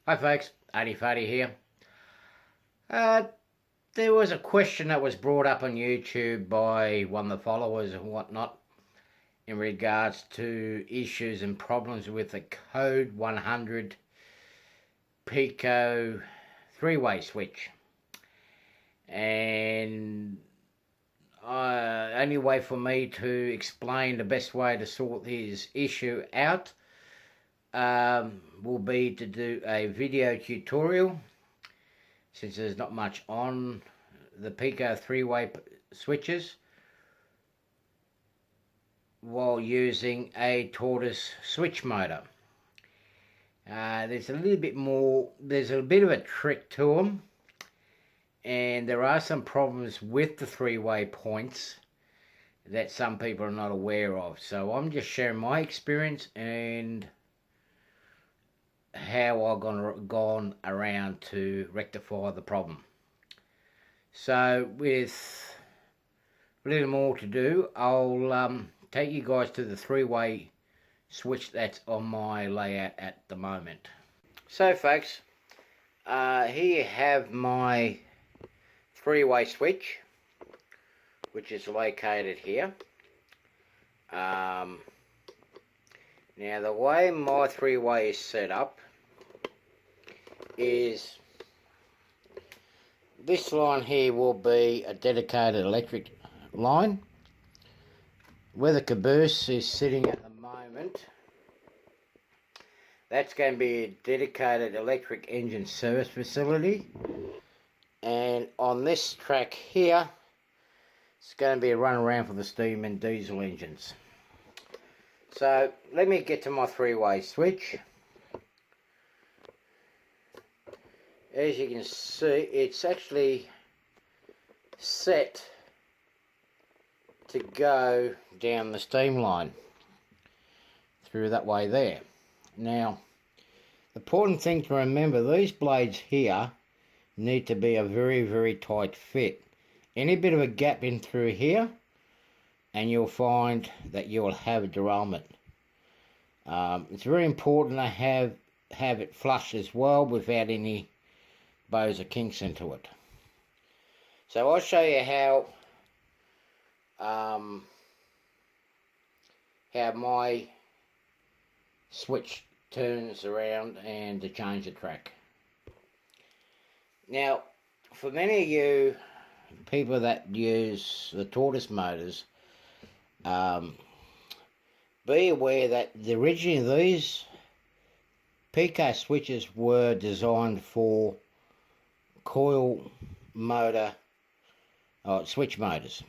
Hi folks, Arty Zearo here. There was a question that was brought up on YouTube by one of the followers and whatnot in regards to issues and problems with the code 100 Peco three-way switch. And only way for me to explain the best way to sort this issue out will be to do a video tutorial, since there's not much on the Peco three-way switches, while using a Tortoise switch motor. There's a little bit more, there's a bit of a trick to them, and there are some problems with the three-way points that some people are not aware of. So I'm just sharing my experience and how I've gone around to rectify the problem. So with a little more to do, I'll take you guys to the three-way switch that's on my layout at the moment. So folks, here you have my three-way switch, which is located here. Now the way my three-way is set up is this line here will be a dedicated electric line. Where the caboose is sitting at the moment, that's going to be a dedicated electric engine service facility, and on this track here it's going to be a run around for the steam and diesel engines. So let me get to my three-way switch. As you can see, it's actually set to go down the steam line through that way there. Now, the important thing to remember, these blades here need to be a very, very tight fit. Any bit of a gap in through here and you'll find that you'll have a derailment. It's very important to have it flush as well without any bows or kinks into it. So I'll show you how my switch turns around and to change the track. Now, for many of you people that use the Tortoise motors, be aware that originally these Peco switches were designed for coil motor switch motors,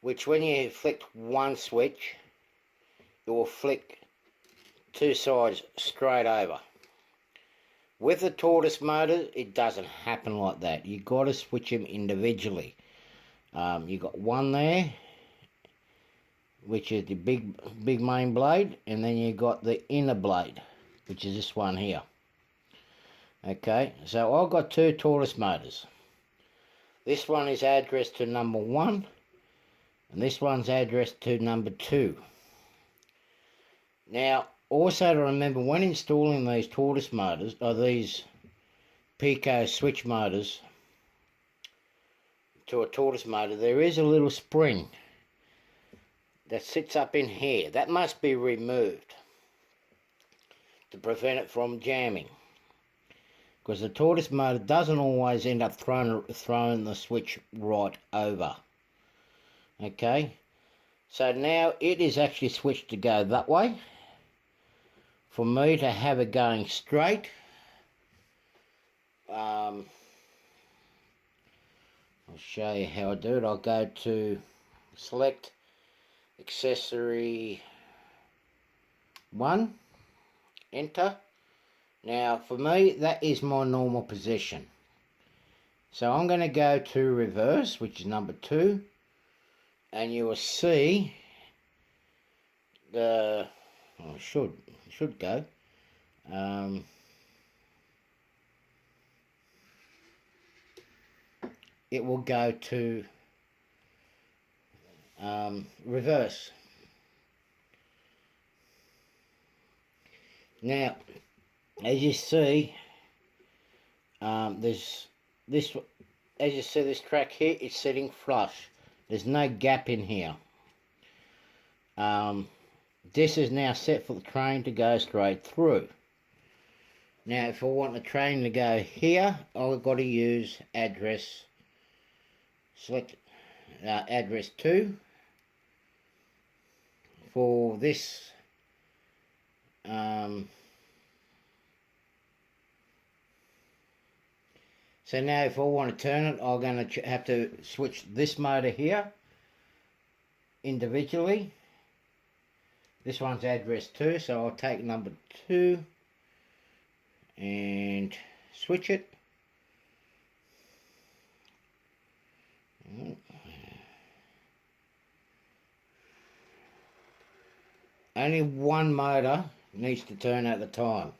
which when you flick one switch it will flick two sides straight over. With the Tortoise motor it doesn't happen like that. You got to switch them individually. You got one there, which is the big main blade, and then you got the inner blade, which is this one here. Okay, so I've got two Tortoise motors. This one is addressed to number 1, and this one's addressed to number 2. Now, also to remember, when installing these Tortoise motors, or these Peco switch motors to a Tortoise motor, there is a little spring that sits up in here. That must be removed to prevent it from jamming, because the Tortoise motor doesn't always end up throwing the switch right over. Okay, so now it is actually switched to go that way. For me to have it going straight, I'll show you how I do it. I'll go to select accessory 1, enter. Now for me that is my normal position. So I'm going to go to reverse, which is number 2, and you will see the, oh, should go. It will go to reverse. Now, as you see, there's this. As you see, this track here is sitting flush. There's no gap in here. This is now set for the train to go straight through. Now, if I want the train to go here, I've got to use address. Select address 2 for this. So now if I want to turn it, I'm going to have to switch this motor here individually. This one's address 2, so I'll take number 2 and switch it. Only one motor needs to turn at the time.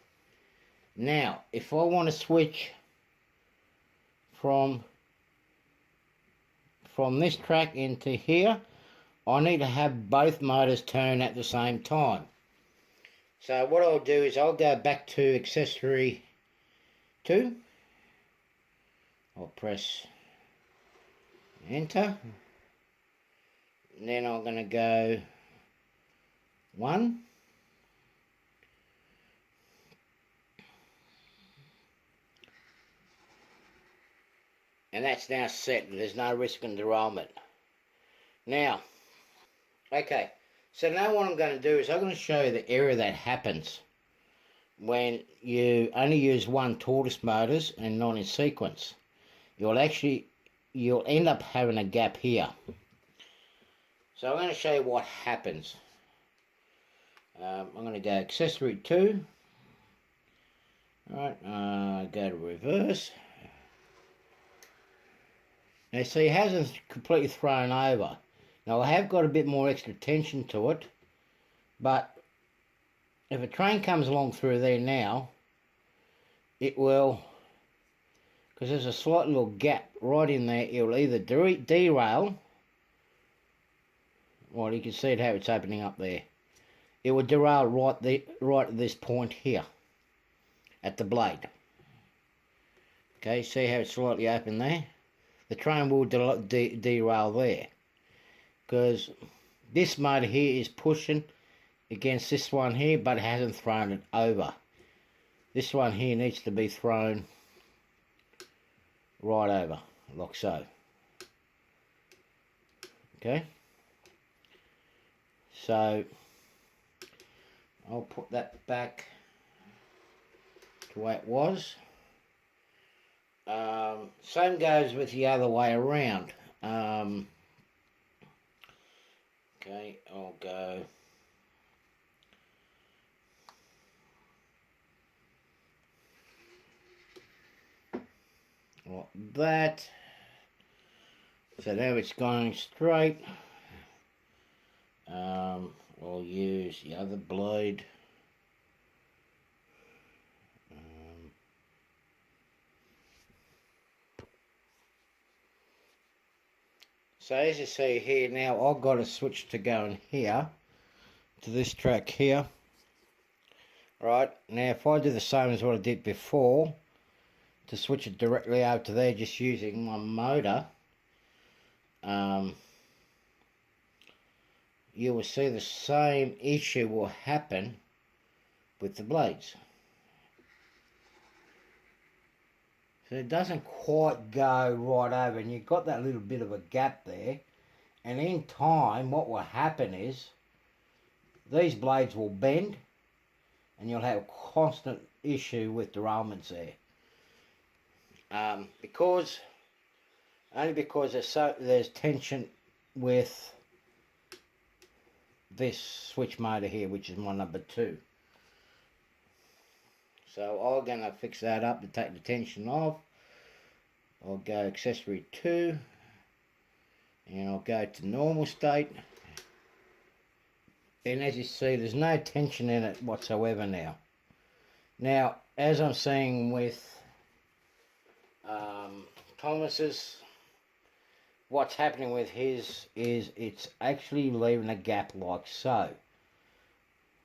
Now, if I want to switch from this track into here, I need to have both motors turn at the same time. So what I'll do is I'll go back to accessory 2. I'll press enter. And then I'm going to go 1. And that's now set. There's no risk of derailment. Now, okay, so now what I'm going to do is I'm going to show you the error that happens when you only use one Tortoise motors and not in sequence. You'll end up having a gap here. So I'm going to show you what happens. I'm going to go accessory 2. Alright, go to reverse. Now see, it hasn't completely thrown over. Now I have got a bit more extra tension to it, but if a train comes along through there now, it will, because there's a slight little gap right in there, it will either derail, well you can see it how it's opening up there. It will derail right at this point here, at the blade. Okay, see how it's slightly open there? The train will derail there, because this motor here is pushing against this one here, but it hasn't thrown it over. This one here needs to be thrown right over, like so. Okay, so I'll put that back to where it was. Same goes with the other way around. Okay, I'll go like that. So now it's going straight. I'll use the other blade. So as you see here now, I've got to switch to going here, to this track here. Right, now if I do the same as what I did before, to switch it directly over to there just using my motor, you will see the same issue will happen with the blades. So it doesn't quite go right over, and you've got that little bit of a gap there, and in time what will happen is these blades will bend and you'll have a constant issue with derailments there. because there's tension with this switch motor here, which is my number 2. So I'm going to fix that up to take the tension off. I'll go accessory 2, and I'll go to normal state. And as you see, there's no tension in it whatsoever now. Now, as I'm seeing with Thomas's, what's happening with his is it's actually leaving a gap like so.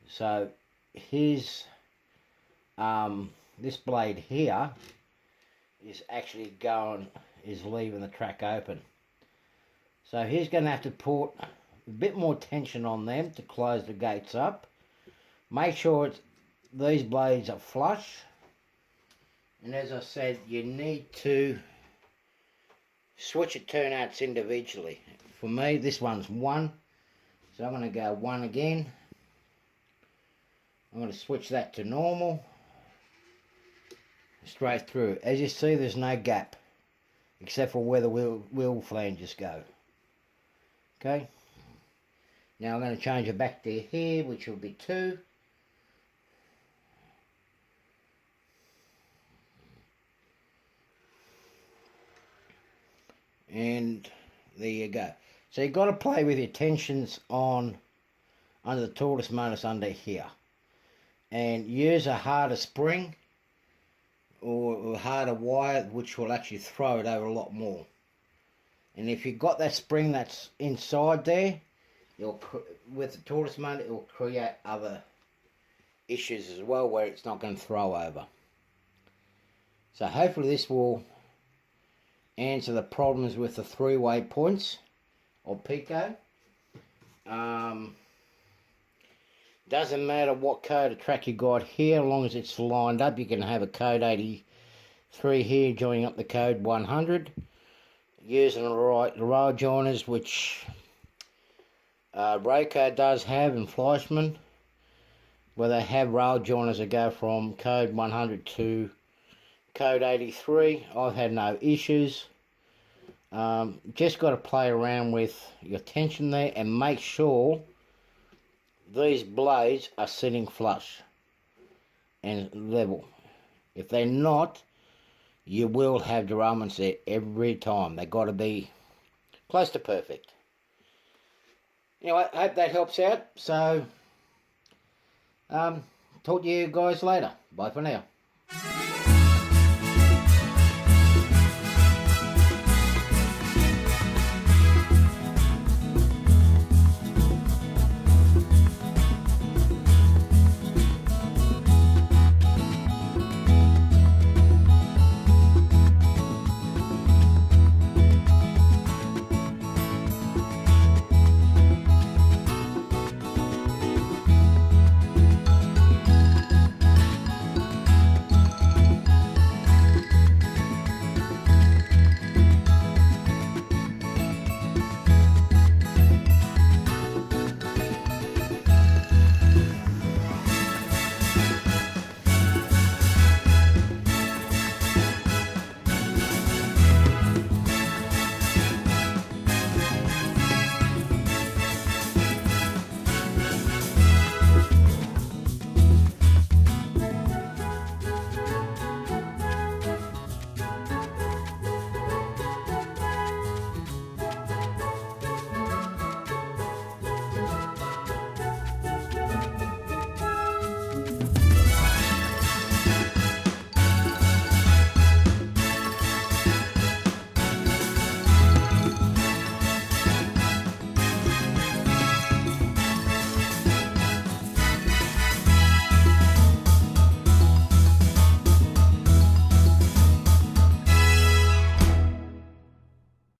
So his this blade here is actually leaving the track open. So he's going to have to put a bit more tension on them to close the gates up. Make sure these blades are flush. And as I said, you need to switch your turnouts individually. For me, this one's 1. So I'm going to go 1 again. I'm going to switch that to normal. Straight through. As you see, there's no gap. Except for where the wheel flanges go. Okay. Now I'm going to change it back to here, which will be 2. And there you go. So you've got to play with your tensions under the Tortoise motor under here. And use a harder spring or a harder wire, which will actually throw it over a lot more. And if you've got that spring that's inside there, with the Tortoise motor, it will create other issues as well where it's not going to throw over. So hopefully this will answer the problems with the 3-way points of Peco. Doesn't matter what code of track you got here, as long as it's lined up. You can have a code 83 here joining up the code 100, using the right rail joiners, which Peco does have, and Fleischmann, where they have rail joiners that go from code 100 to code 83. I've had no issues. Just got to play around with your tension there and make sure these blades are sitting flush and level. If they're not, you will have derailments there every time. They've got to be close to perfect. Anyway, I hope that helps out. So, talk to you guys later. Bye for now.